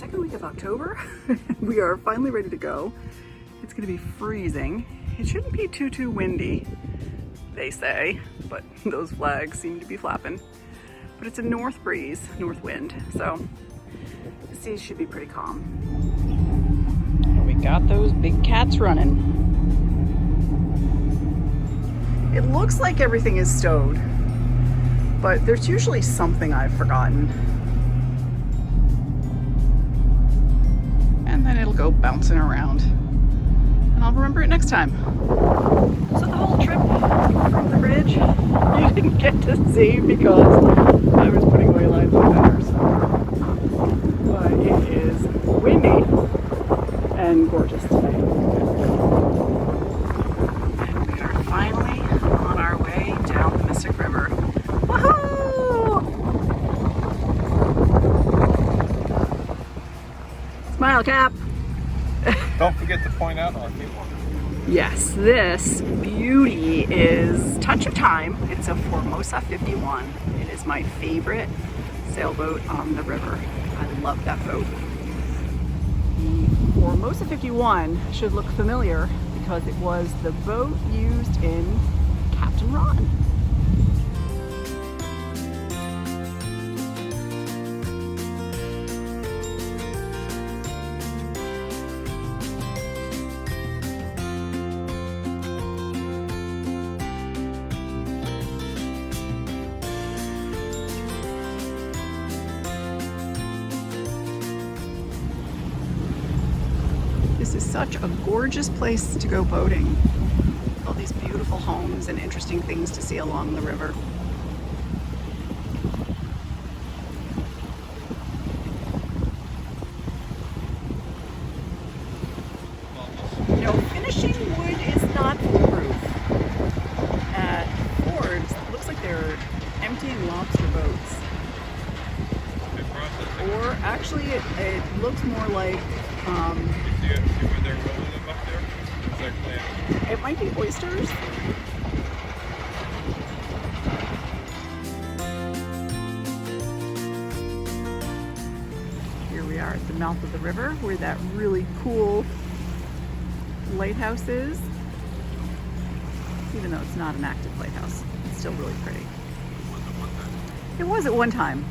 second week of October. We are finally ready to go. It's gonna be freezing. It shouldn't be too windy, they say, but those flags seem to be flapping. But it's a north breeze, north wind, so the sea should be pretty calm. We got those big cats running. It looks like everything is stowed, but there's usually something I've forgotten. And then it'll go bouncing around. And I'll remember it next time. So the whole trip from the bridge, you didn't get to see because I was putting away lines with feathers. But it is windy and gorgeous today. And we are finally on our way down the Mystic River. Woohoo! Smile, Cap. Don't forget to point out our people. Yes, this beauty is Touch of Time. It's a Formosa 51. It is my favorite sailboat on the river. I love that boat. The Formosa 51 should look familiar because it was the boat used in Captain Ron. This is such a gorgeous place to go boating. All these beautiful homes and interesting things to see along the river. You know, finishing wood is not foolproof. At Ford's, it looks like they're emptying lobster boats. Or actually, it looks more like it might be oysters. Here we are at the mouth of the river where that really cool lighthouse is. Even though it's not an active lighthouse, it's still really pretty. It was at one time.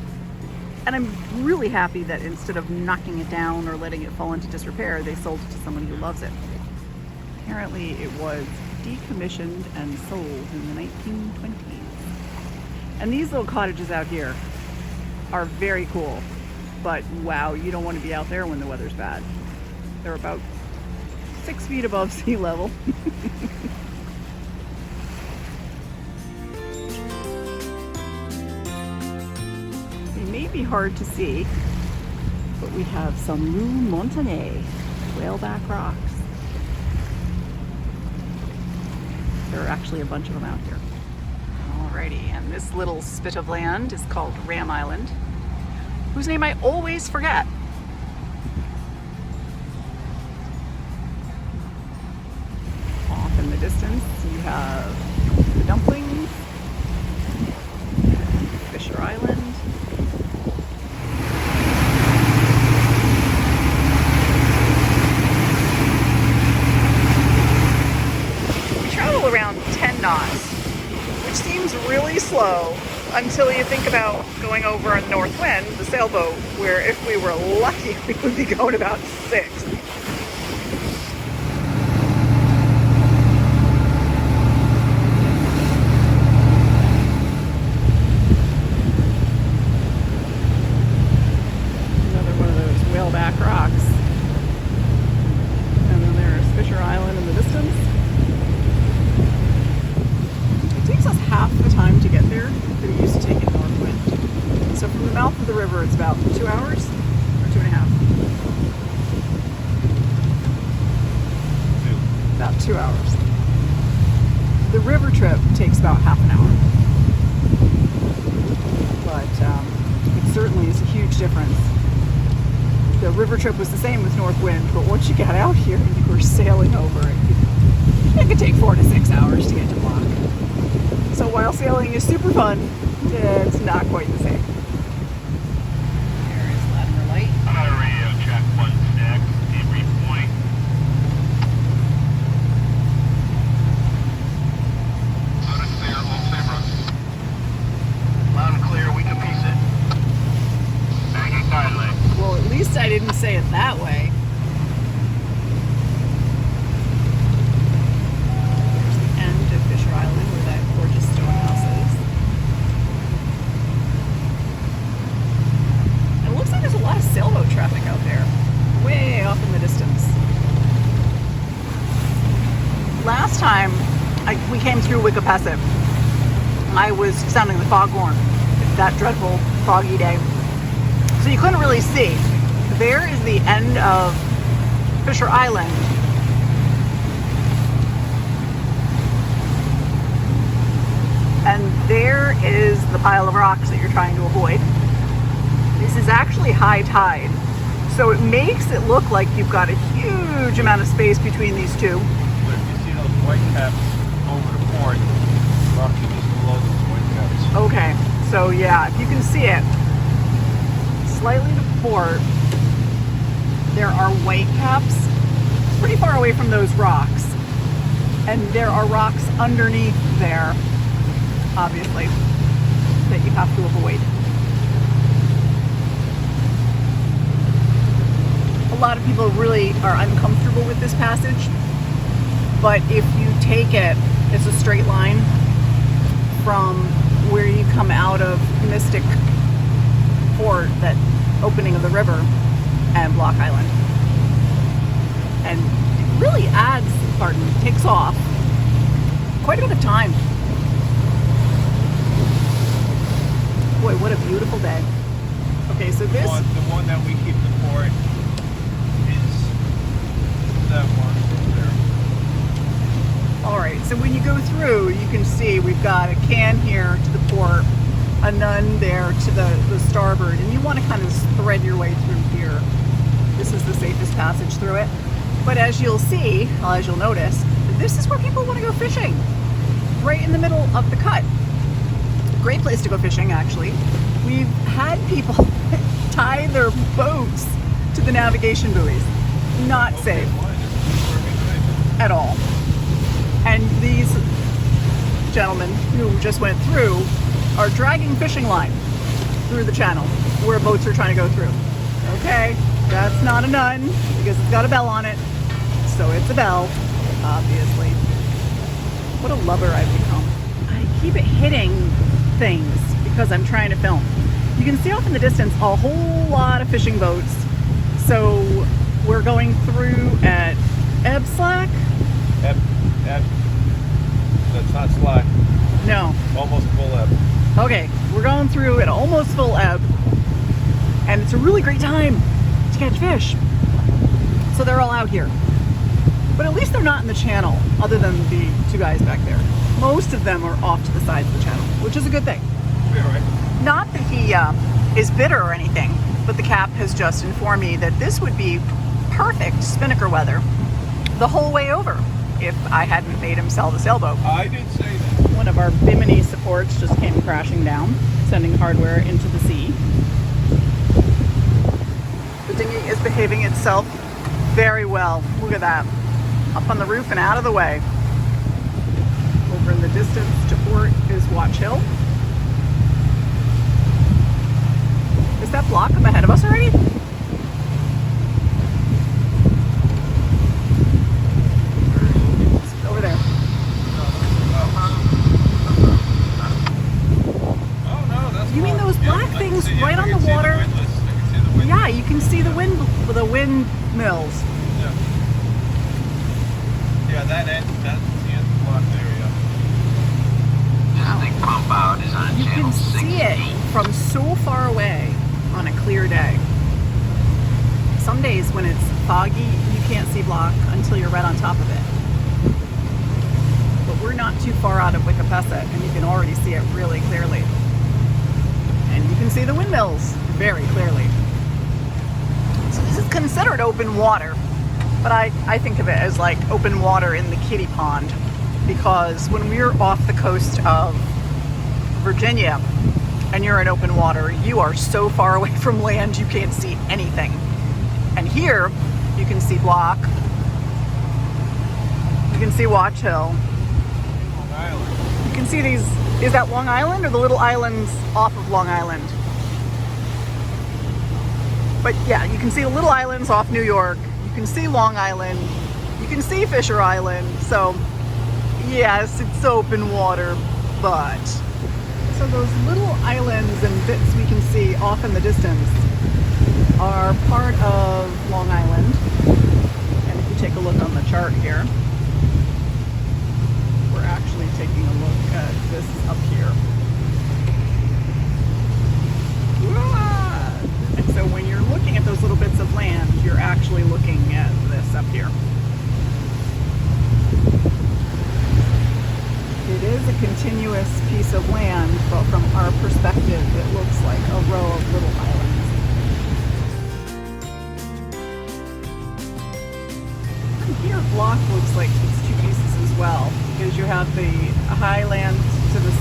And I'm really happy that instead of knocking it down or letting it fall into disrepair, they sold it to somebody who loves it. Apparently it was decommissioned and sold in the 1920s. And these little cottages out here are very cool, but wow, you don't want to be out there when the weather's bad. They're about 6 feet above sea level. May be hard to see, but we have some Lou Montagnais whaleback rocks. There are actually a bunch of them out here. Alrighty, and this little spit of land is called Ram Island, whose name I always forget. Off in the distance, you have the dumplings, Fisher Island. Around 10 knots, which seems really slow until you think about going over a north wind, the sailboat, where if we were lucky, we would be going about 6. Another one of those whaleback rocks. And then there's Fisher Island in the distance. Half the time to get there than it used to take in north wind. So from the mouth of the river, it's about 2 hours or 2.5. About 2 hours. The river trip takes about half an hour. But it certainly is a huge difference. The river trip was the same with north wind, but once you got out here and you were sailing over it, it could take 4 to 6 hours to get to Block. So while sailing is super fun, it's not quite the same. There is Latimer Light. last time we came through Wickapesset, I was sounding the foghorn that dreadful foggy day. So you couldn't really see. There is the end of Fisher Island. And there is the pile of rocks that you're trying to avoid. This is actually high tide. So it makes it look like you've got a huge amount of space between these two. But if you see those white caps over the port, roughly just below those white caps. Okay, so yeah, if you can see it, slightly to port, there are white caps. It's pretty far away from those rocks. And there are rocks underneath there, obviously, that you have to avoid. A lot of people really are uncomfortable with this passage, but if you take it, it's a straight line from where you come out of Mystic Port, that opening of the river, and Block Island. And it really takes off quite a bit of time. Boy, what a beautiful day. Okay, so this... The one that we keep the port is that one over there. All right, so when you go through, you can see we've got a can here to the port, a nun there to the starboard, and you want to kind of thread your way through here. This is the safest passage through it. But as you'll see, as you'll notice, this is where people want to go fishing, right in the middle of the cut. Great place to go fishing, actually. We've had people tie their boats to the navigation buoys. Not safe at all. And these gentlemen who just went through are dragging fishing line through the channel where boats are trying to go through. Okay, that's not a nun because it's got a bell on it, so it's a bell, obviously. What a lover I've become. I keep it hitting things because I'm trying to film. You can see off in the distance a whole lot of fishing boats. So we're going through at ebb slack? Ebb. That's not slack. No. Almost full ebb. Okay, we're going through at almost full ebb, and it's a really great time to catch fish. So they're all out here. But at least they're not in the channel, other than the two guys back there. Most of them are off to the sides of the channel, which is a good thing. We're all right. Not that he is bitter or anything, but the cap has just informed me that this would be perfect spinnaker weather the whole way over if I hadn't made him sell the sailboat. I did say that. One of our bimini supports just came crashing down, sending hardware into the sea. The dinghy is behaving itself very well. Look at that. Up on the roof and out of the way. Over in the distance to port is Watch Hill. Is that block up ahead of us already? Over there. Oh no, that's You mean those black things right on the water? Yeah, you can see the windmills. Yeah. Yeah, that's the end of the block there, yeah. Visiting pump out is on You channel can see it 16. from so far away on a clear day. Some days when it's foggy, you can't see block until you're right on top of it. But we're not too far out of Wickapesset, and you can already see it really clearly. And you can see the windmills very clearly. So this is considered open water, but I think of it as like open water in the kiddie pond, because when we're off the coast of Virginia and you're in open water, you are so far away from land you can't see anything. And here you can see Block, you can see Watch Hill, Long Island. you can see these, is that Long Island or the little islands off of Long Island? But yeah, you can see the little islands off New York, you can see Long Island, you can see Fisher Island, so yes, it's open water, but... So those little islands and bits we can see off in the distance are part of Long Island. And if you take a look on the chart here, taking a look at this up here. And so when you're looking at those little bits of land, you're actually looking at this up here. It is a continuous piece of land, but from our perspective, it looks like a row of little islands. And here, block looks like it's two pieces as well, because you have the highland to the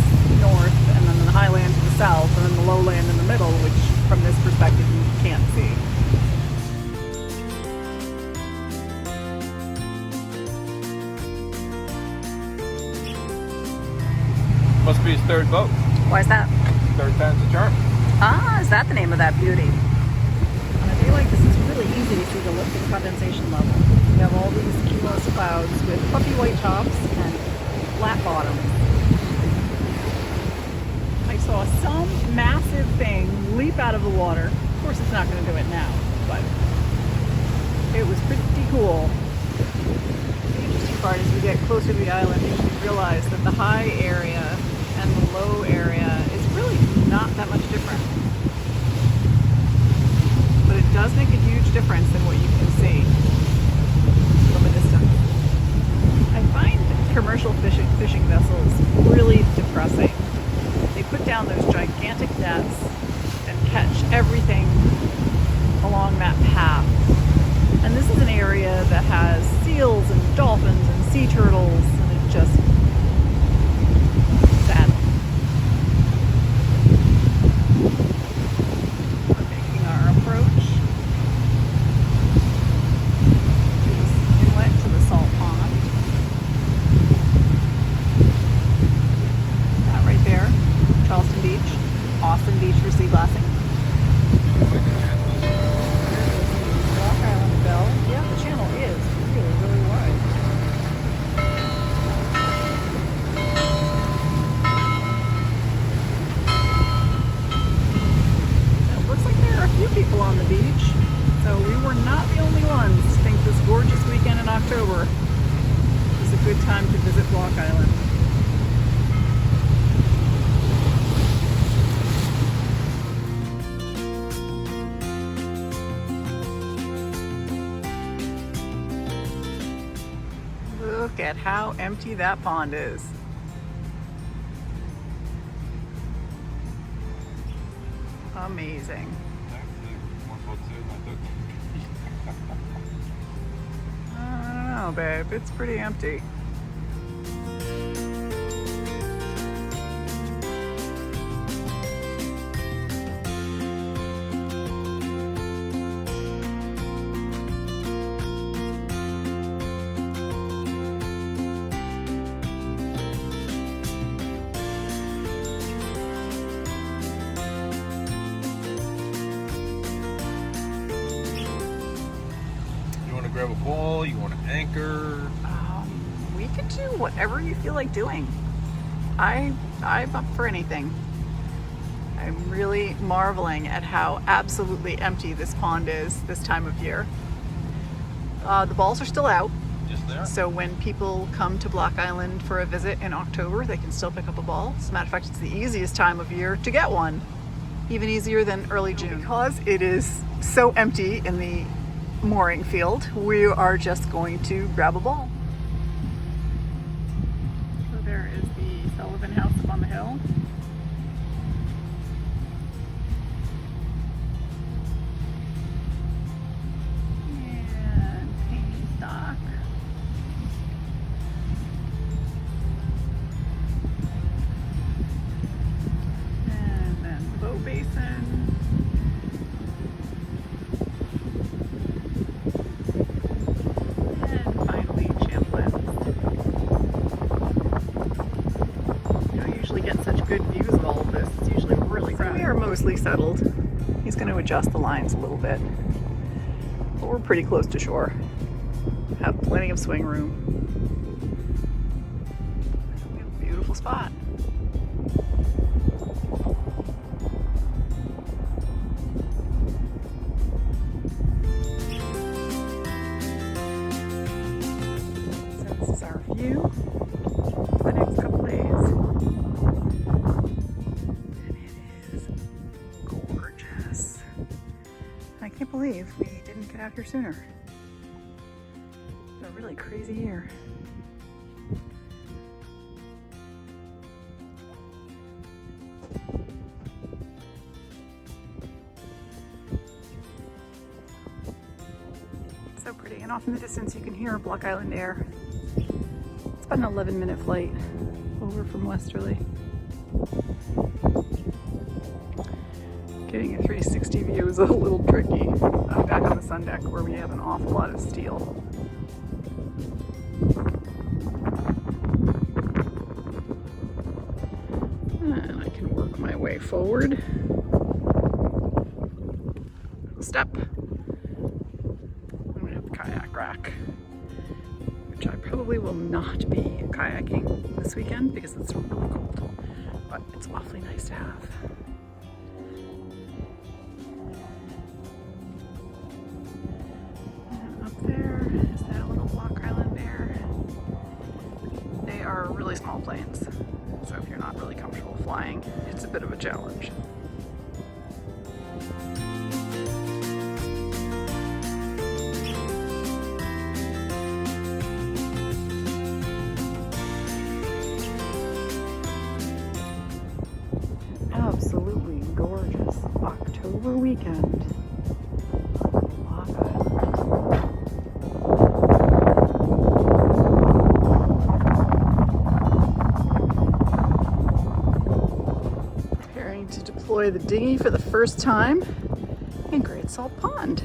north, and then the highland to the south, and then the lowland in the middle, which from this perspective you can't see. Must be his third boat. Why is that? Third time's the charm. Ah, is that the name of that beauty? On a day like this, it's really easy to see the lift and condensation level. You have all these cumulus clouds with puffy white tops and flat bottoms. I saw some massive thing leap out of the water. Of course, it's not going to do it now, but it was pretty cool. The interesting part is we get closer to the island, you realize that the high area and the low area is really not that much different. But it does make a huge difference in what you can see from a distance. I find commercial fishing vessels really depressing. They put down those gigantic nets and catch everything along that path. And this is an area that has seals and dolphins and sea turtles, and it just sad. We're making our approach to this inlet to the salt pond. That right there, Charleston Beach, Austin Beach for sea glassing. Yeah, the channel is really, really wide. It looks like there are a few people on the beach, so we were not the only ones to think this gorgeous weekend in October is a good time to visit Block Island. Look at how empty that pond is. Amazing. I don't know, babe. It's pretty empty. Grab a ball, you want to anchor? We could do whatever you feel like doing. I'm up for anything. I'm really marveling at how absolutely empty this pond is this time of year. The balls are still out. Just there. So when people come to Block Island for a visit in October, they can still pick up a ball. As a matter of fact, it's the easiest time of year to get one. Even easier than early June. Because it is so empty in the mooring field, we are just going to grab a ball. So there is the Sullivan House up on the hill. And painting stock. And then the boat basin. Good views of all of this. It's usually really crowded. So we are mostly settled. He's going to adjust the lines a little bit. But we're pretty close to shore. Have plenty of swing room. We have a beautiful spot. So this is our view for the next couple days. get out here sooner. It's a really crazy year. So pretty, and off in the distance you can hear Block Island Air. It's about an 11-minute flight over from Westerly. Getting a 360 view is a little tricky. I'm back on the sun deck where we have an awful lot of steel. And I can work my way forward. Step. I'm gonna have the kayak rack, which I probably will not be kayaking this weekend because it's really cold, but it's awfully nice to have. And up there is that little Block Island Air. They are really small planes, so if you're not really comfortable flying, it's a bit of a challenge. Absolutely gorgeous October weekend on Block Island. Preparing to deploy the dinghy for the first time in Great Salt Pond.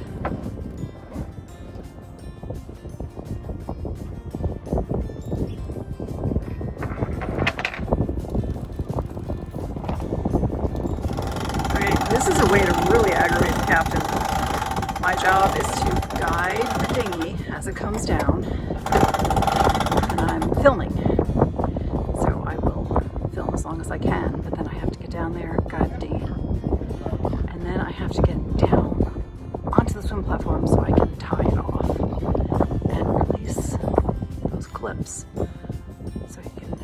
This is a way to really aggravate the captain. My job is to guide the dinghy as it comes down, and I'm filming. So I will film as long as I can, but then I have to get down there, guide the dinghy, and then I have to get down onto the swim platform so I can tie it off and release those clips so you can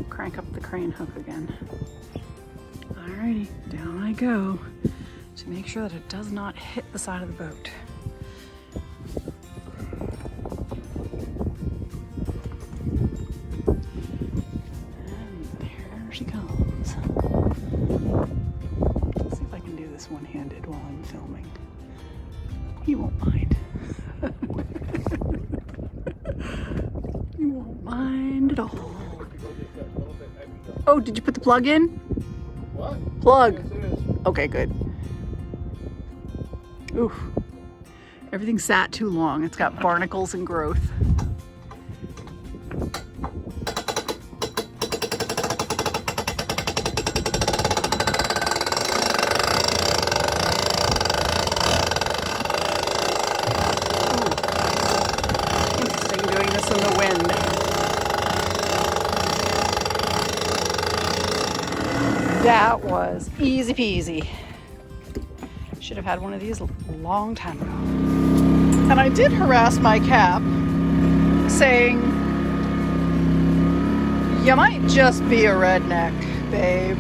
crank up the crane hook again. Alrighty, down I go to make sure that it does not hit the side of the boat. And here she comes. Let's see if I can do this one-handed while I'm filming. He won't mind. He won't mind at all. Oh, did you put the plug in? What? Plug. Yes, it is. Okay, good. Oof. Everything sat too long. It's got barnacles and growth. Ooh. Interesting doing this in the wind. That was easy peasy. Should have had one of these a long time ago. And I did harass my cap saying, you might just be a redneck, babe.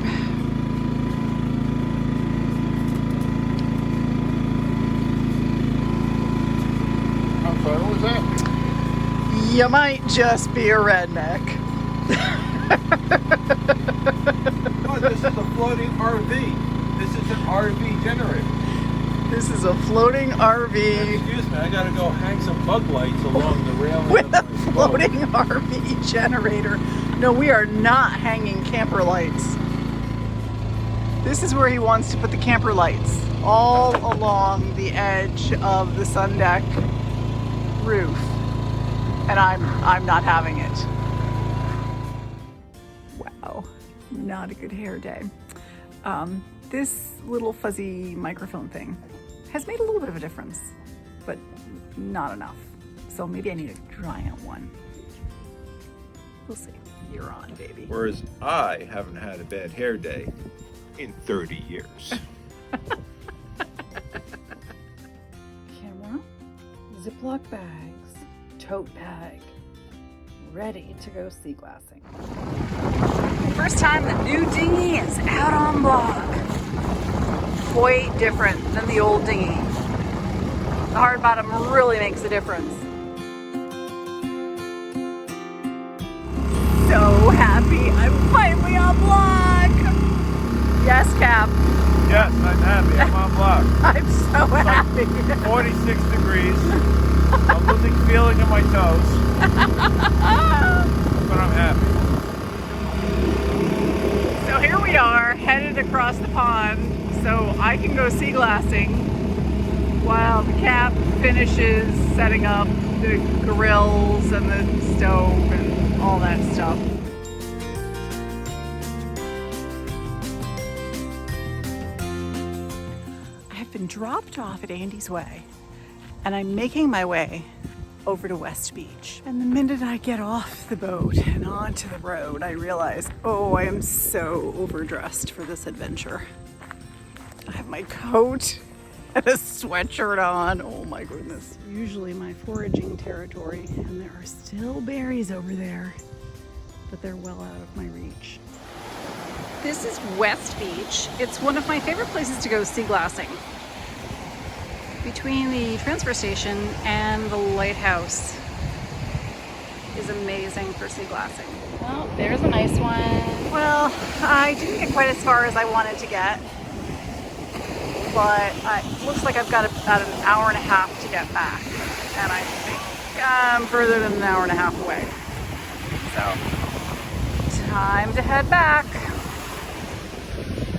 I'm sorry, what was that? You might just be a redneck. Oh, this is a floating RV. This is an RV generator. This is a floating RV Excuse me, I gotta go hang some bug lights along the railing. with of a my floating boat. RV generator. No, we are not hanging camper lights. This is where he wants to put the camper lights, all along the edge of the sun deck roof. And I'm not having it. Wow, not a good hair day. This little fuzzy microphone thing has made a little bit of a difference, but not enough. So maybe I need a giant one. We'll see. You're on, baby. Whereas I haven't had a bad hair day in 30 years. Camera, Ziploc bags, tote bag, ready to go sea glassing. First time the new dinghy is out on block. Quite different than the old dinghy. The hard bottom really makes a difference. So happy I'm finally on block. Yes, Cap. Yes, I'm happy. I'm on block. I'm so happy. 46 degrees. I'm losing feeling in my toes. But I'm happy. So here we are, headed across the pond so I can go sea glassing while the Cap finishes setting up the grills and the stove and all that stuff. I've been dropped off at Andy's Way and I'm making my way over to West Beach. And the minute I get off the boat and onto the road, I realize, oh, I am so overdressed for this adventure. I have my coat and a sweatshirt on. Oh my goodness. Usually my foraging territory, and there are still berries over there, but they're well out of my reach. This is West Beach. It's one of my favorite places to go sea glassing. Between the transfer station and the lighthouse is amazing for sea glassing. Well, there's a nice one. Well, I didn't get quite as far as I wanted to get, but it looks like I've got about an hour and a half to get back, and I think I'm further than an hour and a half away. So, time to head back.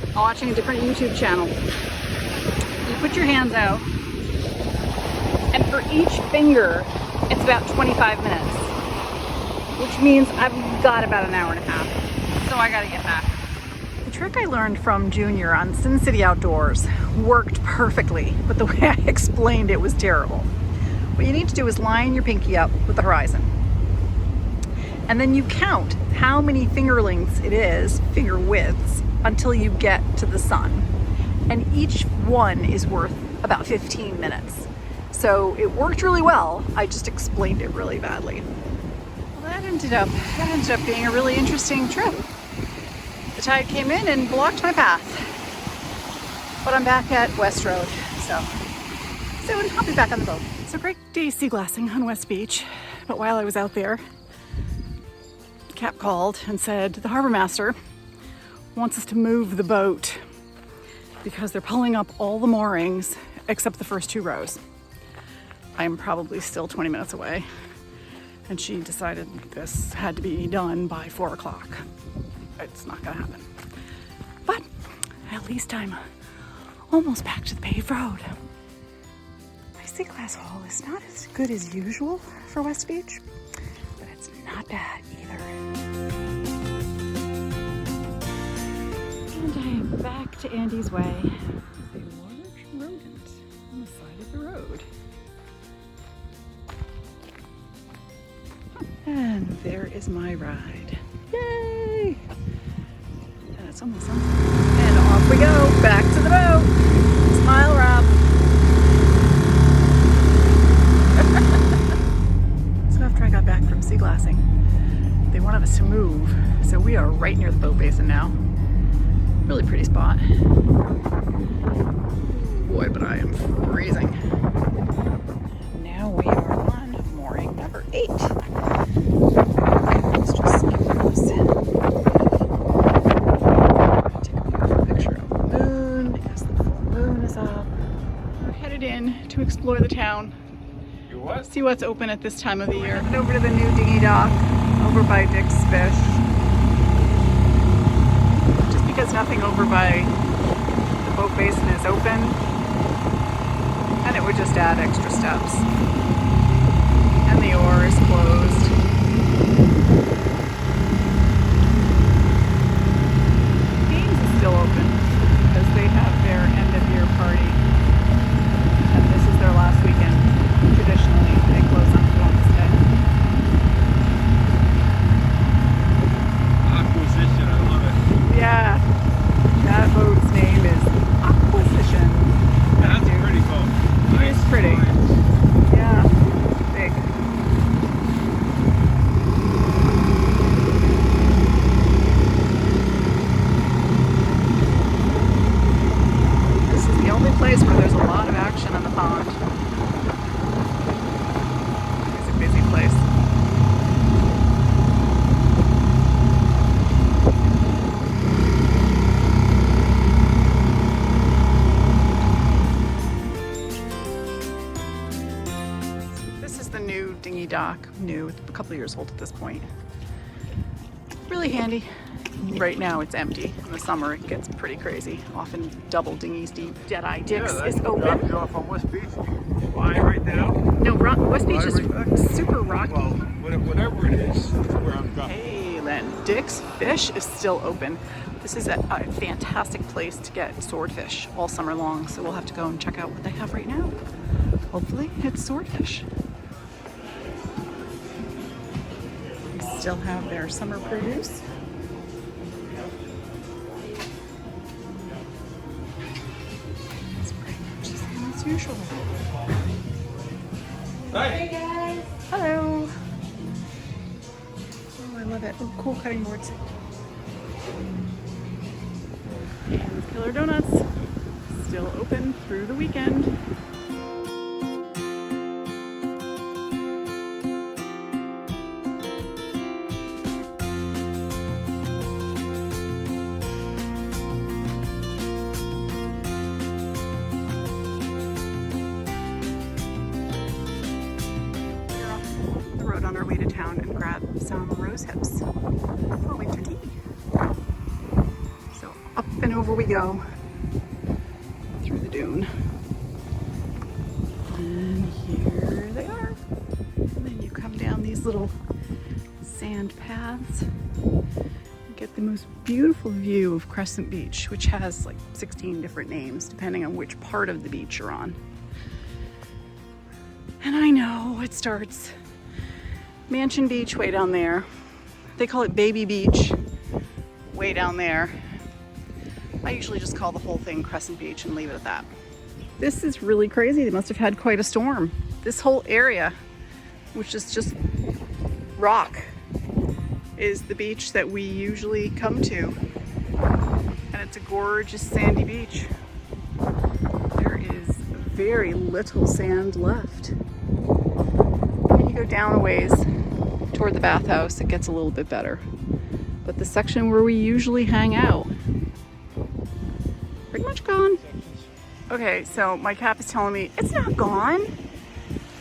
I'm watching a different YouTube channel. You put your hands out, and for each finger, it's about 25 minutes, which means I've got about an hour and a half. So I gotta get back. The trick I learned from Junior on Sin City Outdoors worked perfectly, but the way I explained it was terrible. What you need to do is line your pinky up with the horizon. And then you count how many finger lengths it is, finger widths, until you get to the sun. And each one is worth about 15 minutes. So it worked really well, I just explained it really badly. Well, that ended up being a really interesting trip. The tide came in and blocked my path. But I'm back at West Road, so soon I'll be back on the boat. It's a great day sea glassing on West Beach, but while I was out there, Cap called and said the harbor master wants us to move the boat because they're pulling up all the moorings except the first 2 rows. I'm probably still 20 minutes away, and she decided this had to be done by 4 o'clock. It's not gonna happen. But at least I'm almost back to the paved road. My sea glass haul is not as good as usual for West Beach, but it's not bad either. And I am back to Andy's Way with a large rodent on the side of the road. And there is my ride. Yay! And it's almost sunset. And off we go, back to the boat. Smile, Rob. So after I got back from sea glassing, they wanted us to move. So we are right near the boat basin now. Really pretty spot. Boy, but I am freezing. Now we are on mooring number 8. Let's just skip this. Take a beautiful picture of the moon because the full moon is up. We're headed in to explore the town. You what? See what's open at this time of the year. Headed over to the new dinghy dock over by Dick's Fish. Just because nothing over by the boat basin is open, and it would just add extra steps. And the oar is closed. Haynes is still open because they have their end of year party, and this is their last weekend. Traditionally, they close on Columbus Day. Acquisition, I love it. Yeah, that boat's name is Acquisition. That's a pretty boat. It is pretty. Nice. Yeah. a new dinghy dock, new, a couple of years old at this point. Really handy. Right now it's empty. In the summer it gets pretty crazy, often double dinghies deep. Deadeye Dix is Drop open. you off on West Beach. Fly right now. No, West Beach is Fly right back. super rocky. Well, whatever it is, that's where I'm dropping. Hey, Len, Dick's Fish is still open. This is a fantastic place to get swordfish all summer long, so we'll have to go and check out what they have right now. Hopefully it's swordfish. They still have their summer produce. It's pretty much the same as usual. Hey guys. Hello. Oh, I love it. Oh, cool cutting boards. And Killer Donuts, still open through the weekend. We're off the road on our way to town and grab some rose hips for winter tea. So up and over we go through the dune. And here they are. And then you come down these little sand paths and get the most beautiful view of Crescent Beach, which has like 16 different names depending on which part of the beach you're on. And I know it starts Mansion Beach way down there. They call it Baby Beach way down there. I usually just call the whole thing Crescent Beach and leave it at that. This is really crazy. They must have had quite a storm. This whole area, which is just rock, is the beach that we usually come to. And it's a gorgeous sandy beach. There is very little sand left. When you go down a ways toward the bathhouse, it gets a little bit better. But the section where we usually hang out, pretty much gone. Okay, so my cap is telling me it's not gone.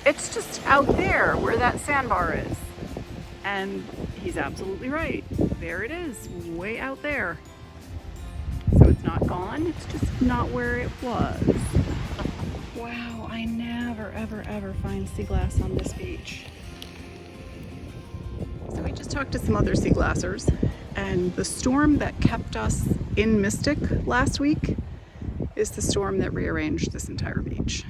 It's just out there where that sandbar is. And he's absolutely right. There it is, way out there. So it's not gone, it's just not where it was. Wow, I never, ever, ever find sea glass on this beach. So we just talked to some other sea glassers, and the storm that kept us in Mystic last week is the storm that rearranged this entire beach.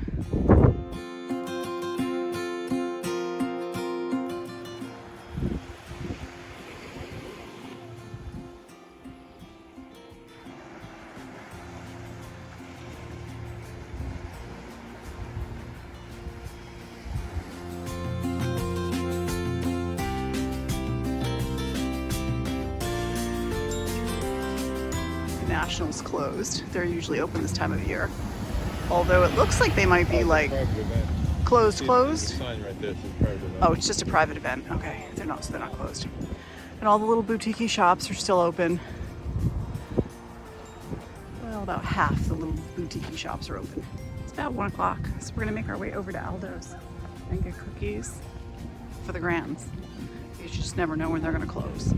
Nationals closed. They're usually open this time of year. Although it looks like they might be like closed. Sign right there says private event. Oh, it's just a private event. Okay, they're not closed. And all the little boutique shops are still open. Well, about half the little boutique shops are open. It's about 1 o'clock, so we're gonna make our way over to Aldo's and get cookies for the Grands. You just never know when they're gonna close.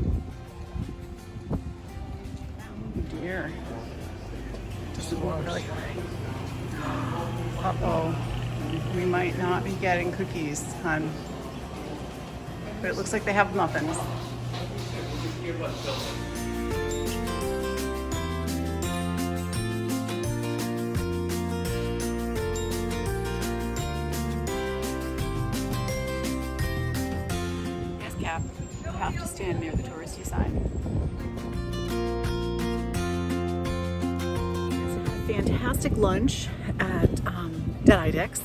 Dear. This is really uh-oh. We might not be getting cookies, hon. But it looks like they have muffins. Yes, Cap. You have to stand near the touristy sign. Fantastic lunch at Deadeye Dix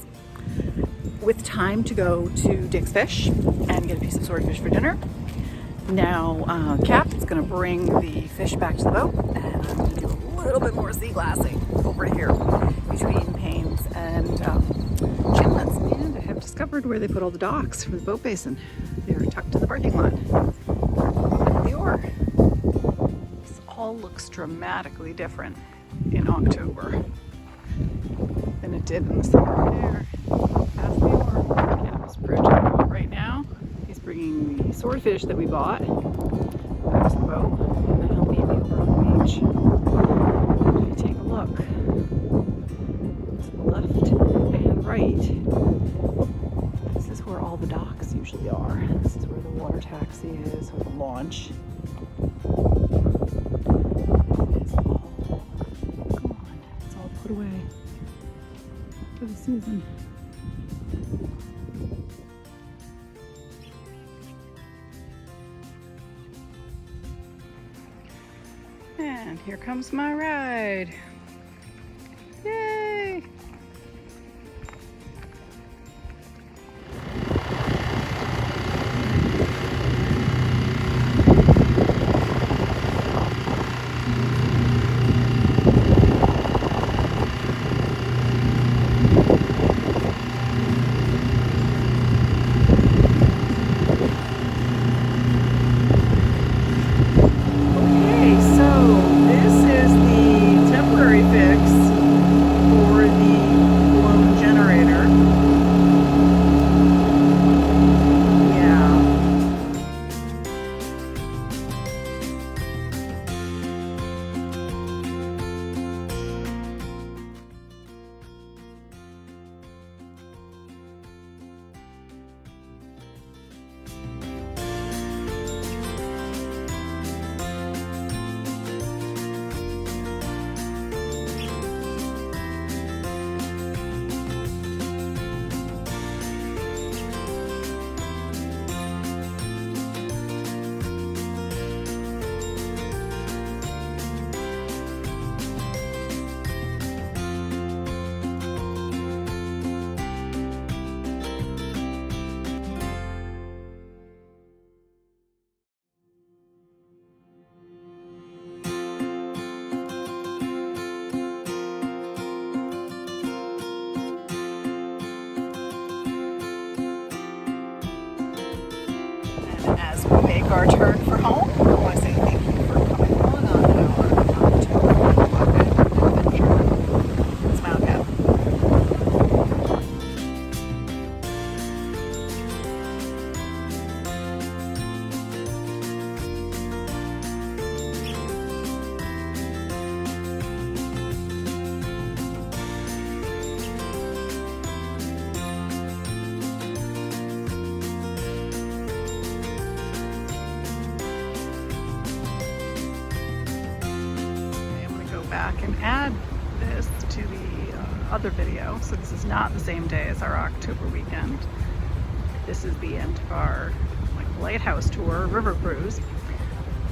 with time to go to Dick's Fish and get a piece of swordfish for dinner. Now Cap is going to bring the fish back to the boat, and I'm going to do a little bit more sea glassing over here between Payne's and Chinlets. And I have discovered where they put all the docks for the boat basin. They're tucked to the parking lot. They are. This all looks dramatically different in October than it did in the summer. There, past the Orr, Cap's Bridge. bringing the swordfish that we bought back to the boat, and then he'll meet me over on the beach. If you take a look to the left and right, this is where all the docks usually are. This is where the water taxi is, or the launch. It's all gone. It's all put away for the season. And here comes my ride. Yay! As we make our turn for home, I want to say thank you for coming along on our October adventure. Smile, Cat. Back and add this to the other video. So this is not the same day as our October weekend. This is the end of our lighthouse tour, river cruise.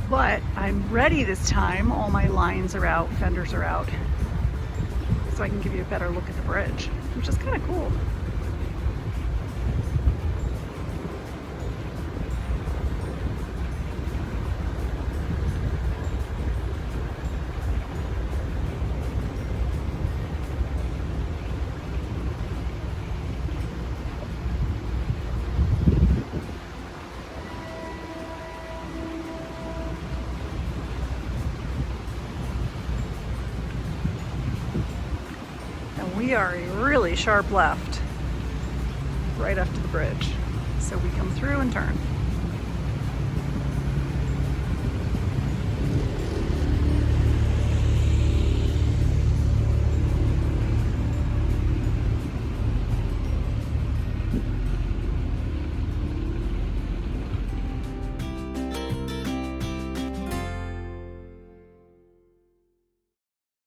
But I'm ready this time. All my lines are out, fenders are out, so I can give you a better look at the bridge, which is kind of cool. We are a really sharp left right up to the bridge, so we come through and turn.